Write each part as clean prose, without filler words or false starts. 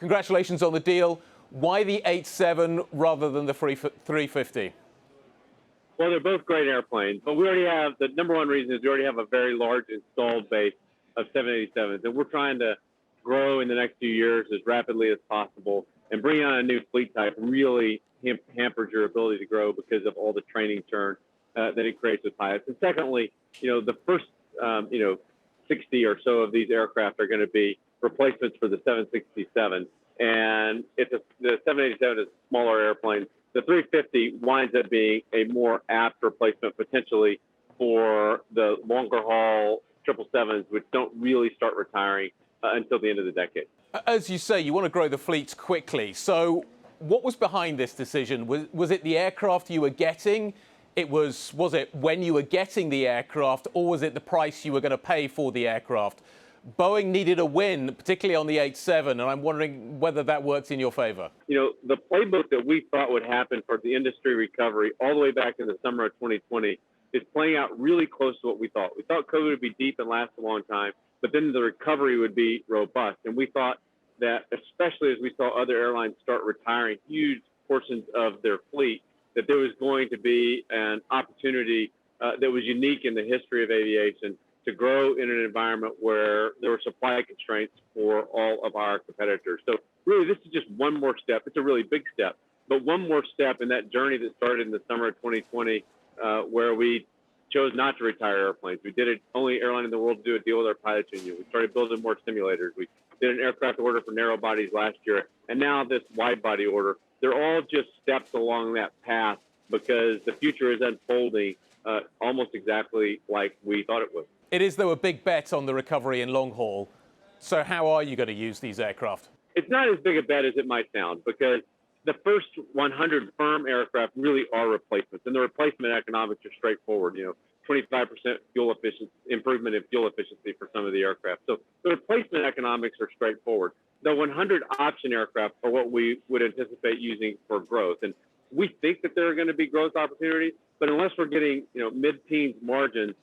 Congratulations on the deal. Why the 87 rather than the 350? Well, they're both great airplanes, but we already have, the number one reason is we already have a very large installed base of 787s, and we're trying to grow in the next few years as rapidly as possible, and bringing on a new fleet type really hampers your ability to grow because of all the training churn that it creates with pilots. And secondly, the first, 60 or so of these aircraft are going to be replacements for the 767, and the 787 is a smaller airplane. The 350 winds up being a more apt replacement potentially for the longer haul 777s, which don't really start retiring until the end of the decade. As you say, you want to grow the fleets quickly. So what was behind this decision? Was it the aircraft you were getting? Was it when you were getting the aircraft, or was it the price you were going to pay for the aircraft? Boeing needed a win, particularly on the 87, and I'm wondering whether that works in your favor. The playbook that we thought would happen for the industry recovery all the way back in the summer of 2020 is playing out really close to what we thought. We thought COVID would be deep and last a long time, but then the recovery would be robust. And we thought that, especially as we saw other airlines start retiring huge portions of their fleet, that there was going to be an opportunity that was unique in the history of aviation to grow in an environment where there were supply constraints for all of our competitors. So really, this is just one more step. It's a really big step, but one more step in that journey that started in the summer of 2020, where we chose not to retire airplanes. We did it, only airline in the world to do a deal with our pilots union. We started building more simulators. We did an aircraft order for narrow bodies last year, and now this wide body order. They're all just steps along that path because the future is unfolding almost exactly like we thought it would. It is, though, a big bet on the recovery in long haul. So how are you going to use these aircraft? It's not as big a bet as it might sound, because the first 100 firm aircraft really are replacements, and the replacement economics are straightforward. 25% fuel efficiency improvement in fuel efficiency for some of the aircraft. So the replacement economics are straightforward. The 100 option aircraft are what we would anticipate using for growth, and we think that there are going to be growth opportunities, but unless we're getting mid-teens margins,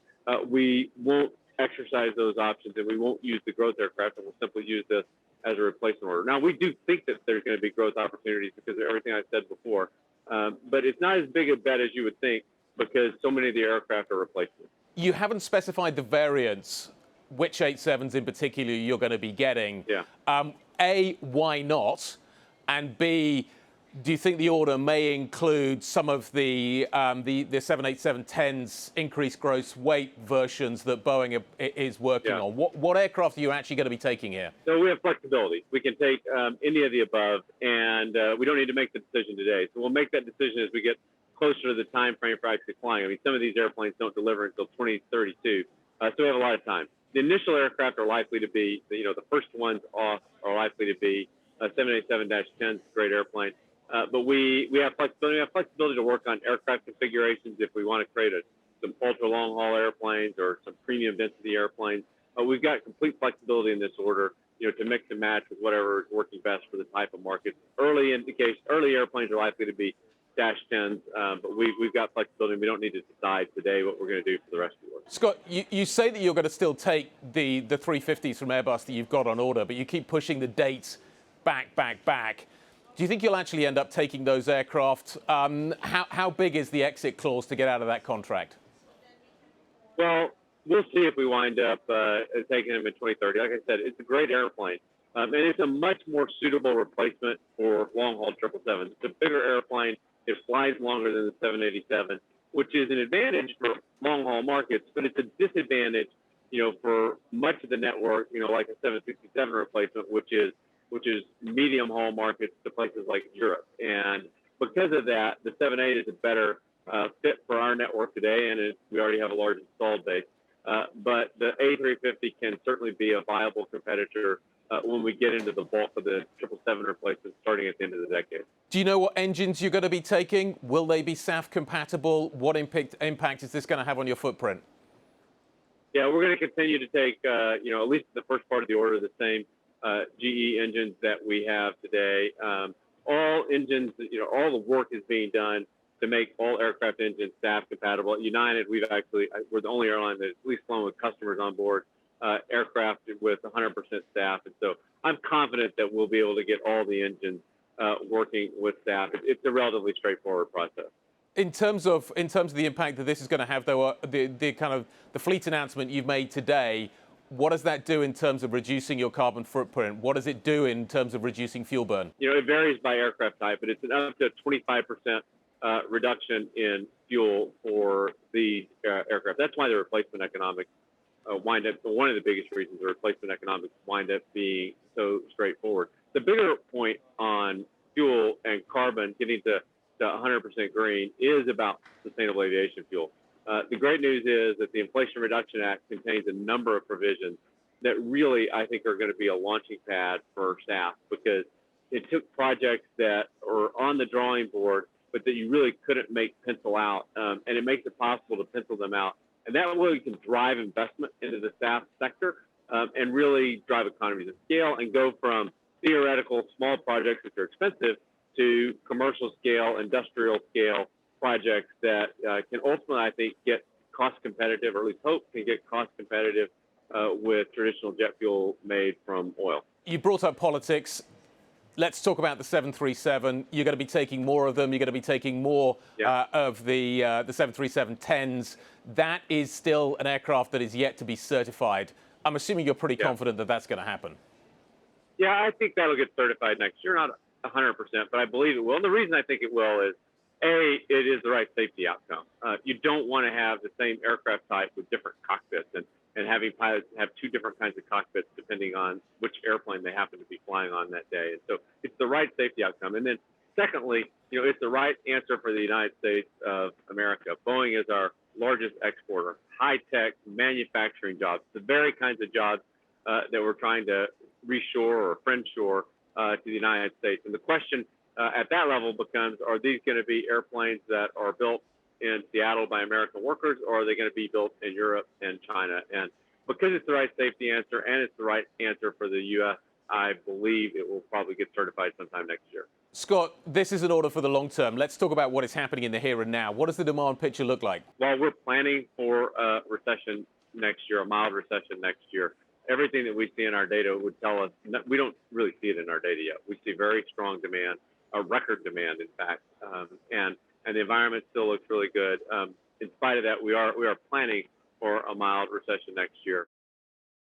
we won't exercise those options, and we won't use the growth aircraft, and we'll simply use this as a replacement order. Now, we do think that there's going to be growth opportunities because of everything I said before, but it's not as big a bet as you would think because so many of the aircraft are replacements. You haven't specified the variants, which 87s in particular you're going to be getting. Yeah. A, why not? And B, do you think the order may include some of the 787-10's increased gross weight versions that Boeing is working on? What aircraft are you actually going to be taking here? So we have flexibility. We can take any of the above, and we don't need to make the decision today. So we'll make that decision as we get closer to the time frame for actually flying. I mean, some of these airplanes don't deliver until 2032, so we have a lot of time. The initial aircraft are likely to be, the first ones off are likely to be 787-10s, great airplane. But we have flexibility. We have flexibility to work on aircraft configurations if we want to create some ultra long haul airplanes or some premium density airplanes. We've got complete flexibility in this order, to mix and match with whatever is working best for the type of market. Early airplanes are likely to be Dash 10s, but we've got flexibility, and we don't need to decide today what we're going to do for the rest of the order. Scott, you say that you're going to still take the 350s from Airbus that you've got on order, but you keep pushing the dates back. Do you think you'll actually end up taking those aircraft? How big is the exit clause to get out of that contract? Well, we'll see if we wind up taking them in 2030. Like I said, it's a great airplane, and it's a much more suitable replacement for long-haul 777s. It's a bigger airplane. It flies longer than the 787, which is an advantage for long-haul markets, but it's a disadvantage, for much of the network, like a 767 replacement, which is medium haul markets to places like Europe. And because of that, the 78 is a better fit for our network today, and we already have a large installed base. But the A350 can certainly be a viable competitor when we get into the bulk of the 777 replacements starting at the end of the decade. Do you know what engines you're going to be taking? Will they be SAF compatible? What impact is this going to have on your footprint? Yeah, we're going to continue to take, at least the first part of the order, the same GE engines that we have today. All engines, all the work is being done to make all aircraft engines SAF compatible. At United, we're the only airline that's at least flown with customers on board aircraft with 100% staff. And so I'm confident that we'll be able to get all the engines working with staff. It's a relatively straightforward process. In terms of the impact that this is going to have, though, the kind of the fleet announcement you've made today, what does that do in terms of reducing your carbon footprint? What does it do in terms of reducing fuel burn? It varies by aircraft type, but it's an up to 25% reduction in fuel for the aircraft. That's why the replacement economics wind up, one of the biggest reasons the replacement economics wind up being so straightforward. The bigger point on fuel and carbon getting to 100% green is about sustainable aviation fuel. The great news is that the Inflation Reduction Act contains a number of provisions that really, I think, are going to be a launching pad for staff, because it took projects that are on the drawing board, but that you really couldn't make pencil out, and it makes it possible to pencil them out. And that really can drive investment into the staff sector and really drive economies of scale and go from theoretical small projects, which are expensive, to commercial scale, industrial scale projects that can ultimately, I think, get cost competitive, or at least hope can get cost competitive with traditional jet fuel made from oil. You brought up politics. Let's talk about the 737. You're going to be taking more of them. You're going to be taking more of the 737-10s. That is still an aircraft that is yet to be certified. I'm assuming you're pretty confident that that's going to happen. Yeah, I think that'll get certified next year. Not 100%, but I believe it will. And the reason I think it will is, A, it is the right safety outcome. You don't want to have the same aircraft type with different cockpits and having pilots have two different kinds of cockpits depending on which airplane they happen to be flying on that day. And so it's the right safety outcome. And then secondly, it's the right answer for the United States of America. Boeing is our largest exporter, high-tech manufacturing jobs, the very kinds of jobs that we're trying to reshore or friendshore to the United States. And the question at that level becomes, are these going to be airplanes that are built in Seattle by American workers, or are they going to be built in Europe and China? And because it's the right safety answer and it's the right answer for the U.S., I believe it will probably get certified sometime next year. Scott, this is an order for the long term. Let's talk about what is happening in the here and now. What does the demand picture look like? Well, we're planning for a recession next year, a mild recession next year. Everything that we see in our data would tell us, we don't really see it in our data yet. We see very strong demand, a record demand, in fact, and the environment still looks really good. In spite of that, we are planning for a mild recession next year.